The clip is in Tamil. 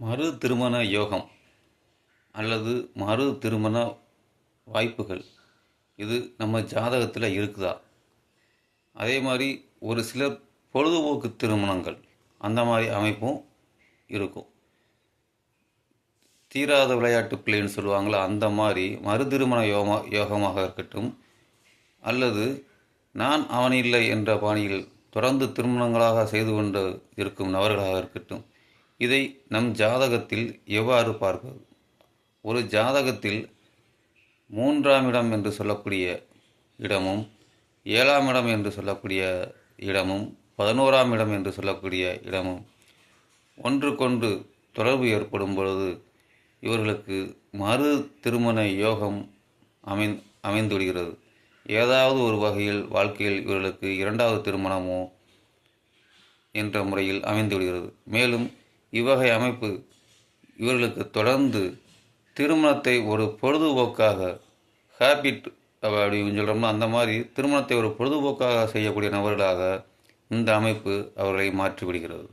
மறு திருமண யோகம் அல்லது மறு திருமண வாய்ப்புகள் இது நம்ம ஜாதகத்தில் இருக்குதா? அதே மாதிரி ஒரு சிலர் பொழுதுபோக்கு திருமணங்கள் அந்த மாதிரி அமைப்பும் இருக்கும். தீராத விளையாட்டு பிள்ளைன்னு சொல்லுவாங்களா, அந்த மாதிரி மறு திருமண யோகமாக இருக்கட்டும், அல்லது நான் அவன் இல்லை என்ற பாணியில் தொடர்ந்து திருமணங்களாக செய்து கொண்டு இருக்கும் நபர்களாக இருக்கட்டும், இதை நம் ஜாதகத்தில் எவ்வாறு பார்ப்பது? ஒரு ஜாதகத்தில் 3ஆம் இடம் என்று சொல்லக்கூடிய இடமும், 7ஆம் இடம் என்று சொல்லக்கூடிய இடமும், 11ஆம் இடம் என்று சொல்லக்கூடிய இடமும் ஒன்றுக்கொன்று தொடர்பு ஏற்படும் பொழுது இவர்களுக்கு மறு திருமண யோகம் அமைந்துவிடுகிறது. ஏதாவது ஒரு வகையில் வாழ்க்கையில் இவர்களுக்கு 2வது திருமணமோ என்ற முறையில் அமைந்துவிடுகிறது. மேலும் இவ்வகை அமைப்பு இவர்களுக்கு தொடர்ந்து திருமணத்தை ஒரு பொழுதுபோக்காக ஹேபிட் அப்படின்னு சொல்கிறோம்னா, அந்த மாதிரி திருமணத்தை ஒரு பொழுதுபோக்காக செய்யக்கூடிய நபர்களாக இந்த அமைப்பு அவர்களை மாற்றிவிடுகிறது.